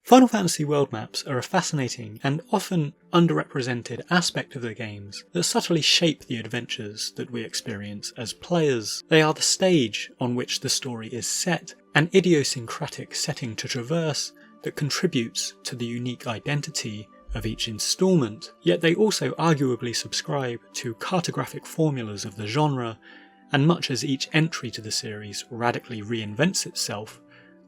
Final Fantasy world maps are a fascinating and often underrepresented aspect of the games that subtly shape the adventures that we experience as players. They are the stage on which the story is set, an idiosyncratic setting to traverse that contributes to the unique identity of each instalment, yet they also arguably subscribe to cartographic formulas of the genre, and much as each entry to the series radically reinvents itself,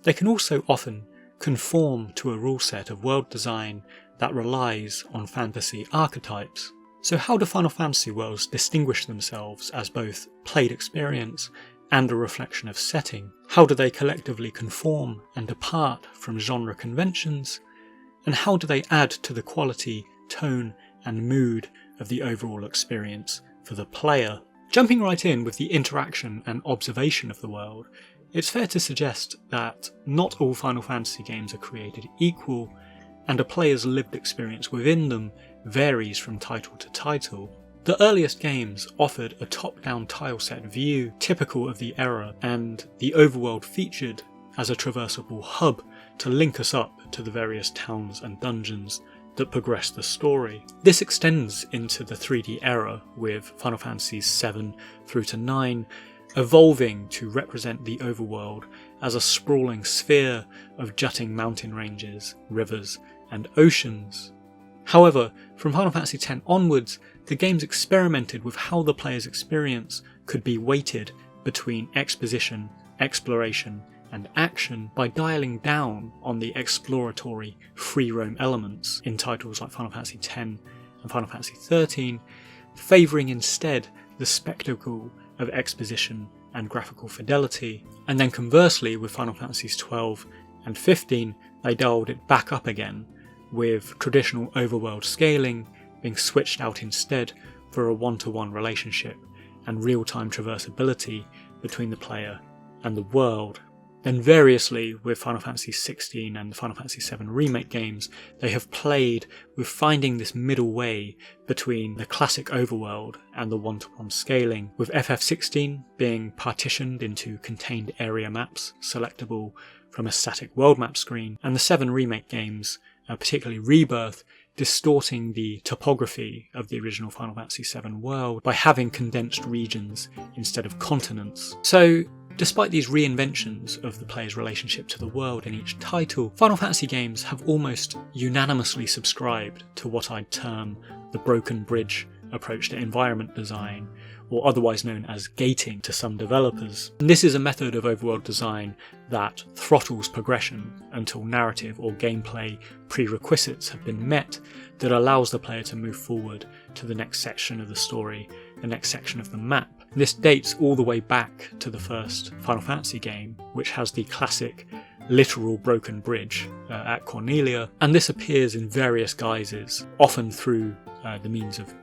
they can also often conform to a rule set of world design that relies on fantasy archetypes. So how do Final Fantasy worlds distinguish themselves as both played experience and a reflection of setting? How do they collectively conform and depart from genre conventions? And how do they add to the quality, tone and mood of the overall experience for the player? Jumping right in with the interaction and observation of the world, it's fair to suggest that not all Final Fantasy games are created equal, and a player's lived experience within them varies from title to title. The earliest games offered a top-down tileset view typical of the era, and the overworld featured as a traversable hub to link us up to the various towns and dungeons that progress the story. This extends into the 3D era, with Final Fantasies 7 through to 9 evolving to represent the overworld as a sprawling sphere of jutting mountain ranges, rivers and oceans. However, from Final Fantasy X onwards, the games experimented with how the player's experience could be weighted between exposition, exploration and action by dialing down on the exploratory free roam elements in titles like Final Fantasy X and Final Fantasy XIII, favouring instead the spectacle of exposition and graphical fidelity. And then conversely, with Final Fantasies 12 and 15, they dialed it back up again, with traditional overworld scaling being switched out instead for a one-to-one relationship and real-time traversability between the player and the world. Then variously, with Final Fantasy 16 and the Final Fantasy 7 remake games, they have played with finding this middle way between the classic overworld and the one-to-one scaling, with FF16 being partitioned into contained area maps selectable from a static world map screen, and the 7 remake games, particularly Rebirth, distorting the topography of the original Final Fantasy 7 world by having condensed regions instead of continents. So, despite these reinventions of the player's relationship to the world in each title, Final Fantasy games have almost unanimously subscribed to what I'd term the broken bridge approach to environment design, or otherwise known as gating to some developers. And this is a method of overworld design that throttles progression until narrative or gameplay prerequisites have been met, that allows the player to move forward to the next section of the story, the next section of the map. This dates all the way back to the first Final Fantasy game, which has the classic literal broken bridge at Cornelia, and this appears in various guises, often through the means of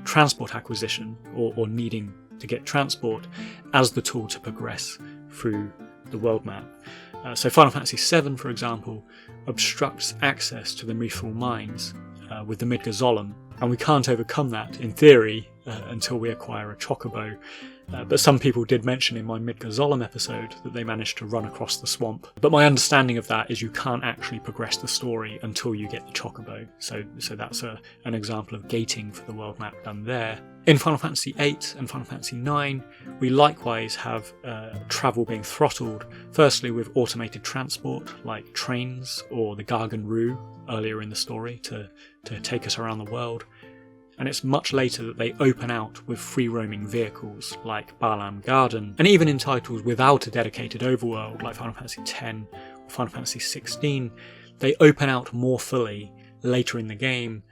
transport acquisition or needing to get transport as the tool to progress through the world map. So Final Fantasy VII, for example, obstructs access to the Mithril mines with the Midgar, and we can't overcome that in theory until we acquire a chocobo. But some people did mention in my Midgar episode that they managed to run across the swamp. But my understanding of that is you can't actually progress the story until you get the chocobo. So that's an example of gating for the world map done there. In Final Fantasy VIII and Final Fantasy IX, we likewise have travel being throttled, firstly with automated transport like trains or the Gargan Roo earlier in the story to take us around the world. And it's much later that they open out with free-roaming vehicles like Balam Garden, and even in titles without a dedicated overworld like Final Fantasy X or Final Fantasy XVI, they open out more fully later in the game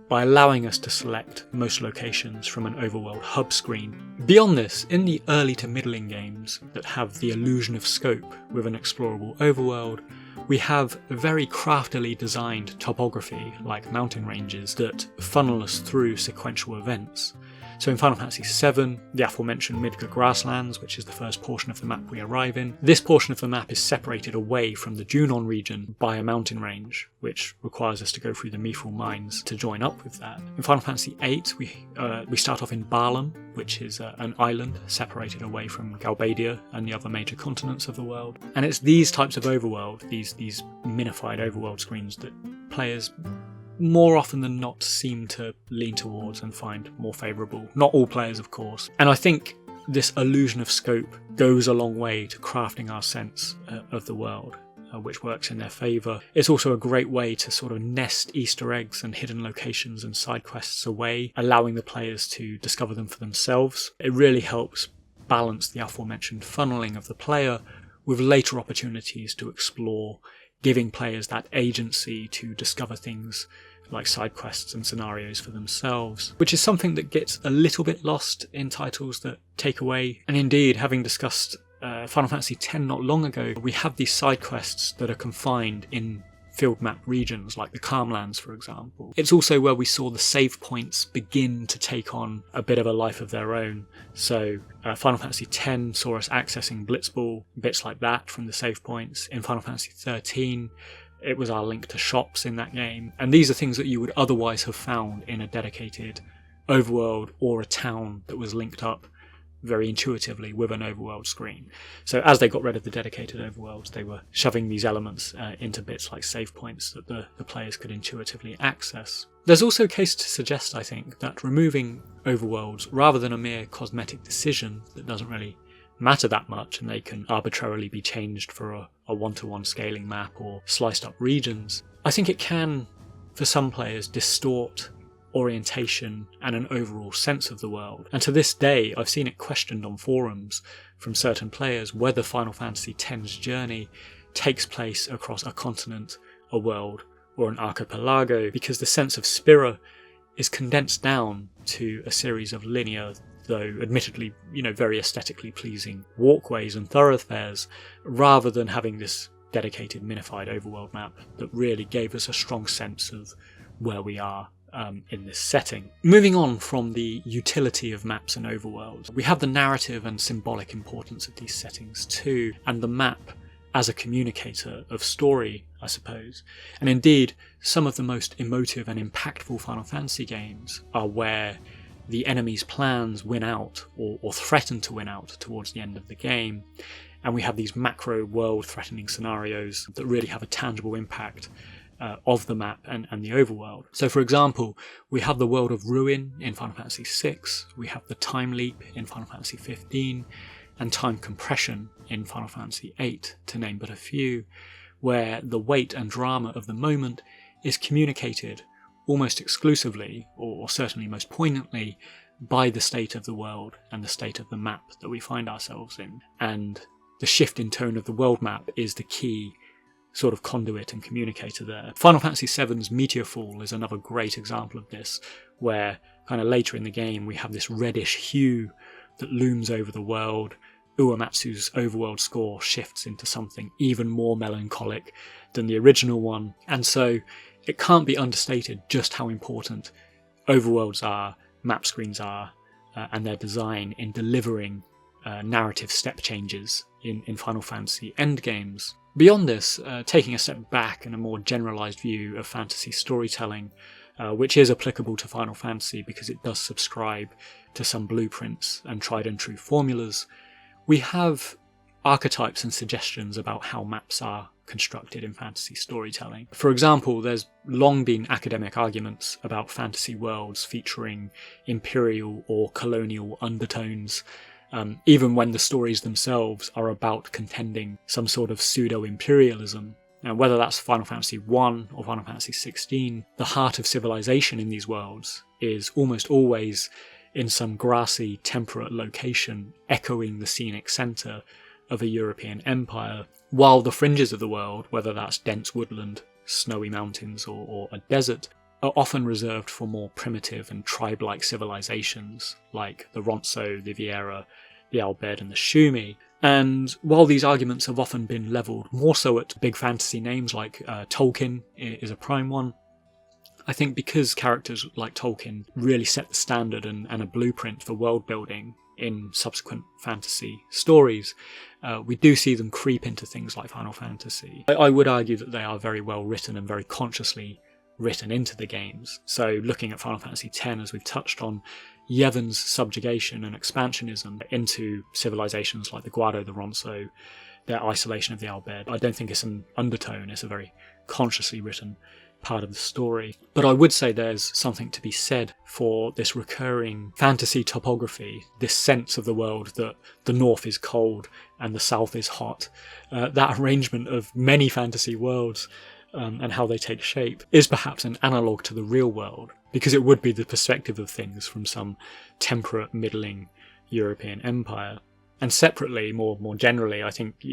by allowing us to select most locations from an overworld hub screen. Beyond this, in the early to middling games that have the illusion of scope with an explorable overworld, we have a very craftily designed topography like mountain ranges that funnel us through sequential events. So in Final Fantasy VII, the aforementioned Midgar grasslands, which is the first portion of the map we arrive in, this portion of the map is separated away from the Junon region by a mountain range, which requires us to go through the Mithril mines to join up with that. In Final Fantasy VIII, we start off in Balam, which is an island separated away from Galbadia and the other major continents of the world. And it's these types of overworld, these minified overworld screens, that players more often than not seem to lean towards and find more favourable. Not all players, of course. And I think this illusion of scope goes a long way to crafting our sense of the world, which works in their favour. It's also a great way to sort of nest Easter eggs and hidden locations and side quests away, allowing the players to discover them for themselves. It really helps balance the aforementioned funneling of the player with later opportunities to explore, giving players that agency to discover things like side quests and scenarios for themselves, which is something that gets a little bit lost in titles that take away. And indeed, having discussed Final Fantasy X not long ago, we have these side quests that are confined in field map regions like the Calmlands, for example. It's also where we saw the save points begin to take on a bit of a life of their own. So Final Fantasy X saw us accessing Blitzball, bits like that from the save points. In Final Fantasy XIII, it was our link to shops in that game. And these are things that you would otherwise have found in a dedicated overworld or a town that was linked up very intuitively with an overworld screen. So as they got rid of the dedicated overworlds, they were shoving these elements into bits like save points that the players could intuitively access. There's also a case to suggest, I think, that removing overworlds, rather than a mere cosmetic decision that doesn't really matter that much and they can arbitrarily be changed for a one-to-one scaling map or sliced up regions, I think it can, for some players, distort orientation and an overall sense of the world. And to this day, I've seen it questioned on forums from certain players whether Final Fantasy X's journey takes place across a continent, a world, or an archipelago, because the sense of Spira is condensed down to a series of linear, though admittedly, very aesthetically pleasing walkways and thoroughfares, rather than having this dedicated minified overworld map that really gave us a strong sense of where we are in this setting. Moving on from the utility of maps and overworlds, we have the narrative and symbolic importance of these settings too, and the map as a communicator of story, I suppose. And indeed, some of the most emotive and impactful Final Fantasy games are where the enemy's plans win out, or threaten to win out towards the end of the game, and we have these macro world-threatening scenarios that really have a tangible impact of the map and the overworld. So for example, we have the world of ruin in Final Fantasy VI, we have the time leap in Final Fantasy XV, and time compression in Final Fantasy VIII, to name but a few, where the weight and drama of the moment is communicated almost exclusively, or certainly most poignantly, by the state of the world and the state of the map that we find ourselves in. And the shift in tone of the world map is the key sort of conduit and communicator there. Final Fantasy VII's Meteor Fall is another great example of this, where kind of later in the game we have this reddish hue that looms over the world. Uematsu's overworld score shifts into something even more melancholic than the original one, and so it can't be understated just how important overworlds are, map screens are, and their design in delivering narrative step changes in Final Fantasy endgames. Beyond this, taking a step back and a more generalised view of fantasy storytelling, which is applicable to Final Fantasy because it does subscribe to some blueprints and tried and true formulas, we have archetypes and suggestions about how maps are constructed in fantasy storytelling. For example, there's long been academic arguments about fantasy worlds featuring imperial or colonial undertones, even when the stories themselves are about contending some sort of pseudo-imperialism. Now, whether that's Final Fantasy I or Final Fantasy XVI, the heart of civilization in these worlds is almost always in some grassy, temperate location, echoing the scenic centre of a European empire, while the fringes of the world, whether that's dense woodland, snowy mountains, or a desert, are often reserved for more primitive and tribe-like civilizations, like the Ronso, the Viera, the Albed, and the Shumi. And while these arguments have often been levelled more so at big fantasy names like Tolkien is a prime one, I think because characters like Tolkien really set the standard and a blueprint for world building in subsequent fantasy stories, we do see them creep into things like Final Fantasy. I would argue that they are very well written and very consciously written into the games. So looking at Final Fantasy X, as we've touched on, Yevon's subjugation and expansionism into civilizations like the Guado, the Ronso, their isolation of the Albed, I don't think it's an undertone, it's a very consciously written part of the story. But I would say there's something to be said for this recurring fantasy topography, this sense of the world that the north is cold and the south is hot. That arrangement of many fantasy worlds and how they take shape is perhaps an analogue to the real world, because it would be the perspective of things from some temperate, middling European empire. And separately, more generally, I think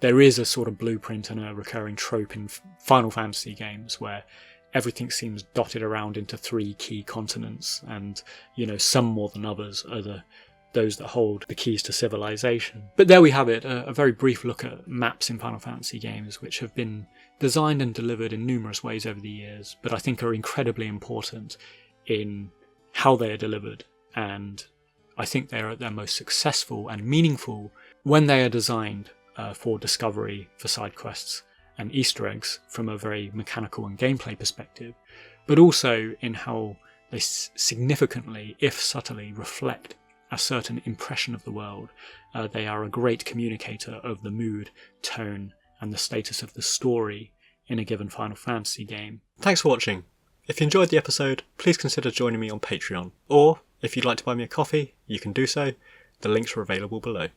there is a sort of blueprint and a recurring trope in Final Fantasy games where everything seems dotted around into 3 key continents, and some more than others are those that hold the keys to civilization. But there we have it, a very brief look at maps in Final Fantasy games, which have been designed and delivered in numerous ways over the years, but I think are incredibly important in how they are delivered, and I think they are at their most successful and meaningful when they are designed for discovery, for side quests and Easter eggs from a very mechanical and gameplay perspective, but also in how they significantly, if subtly, reflect a certain impression of the world. They are a great communicator of the mood, tone and the status of the story in a given Final Fantasy game. Thanks for watching. If you enjoyed the episode, please consider joining me on Patreon, or if you'd like to buy me a coffee, you can do so. The links are available below.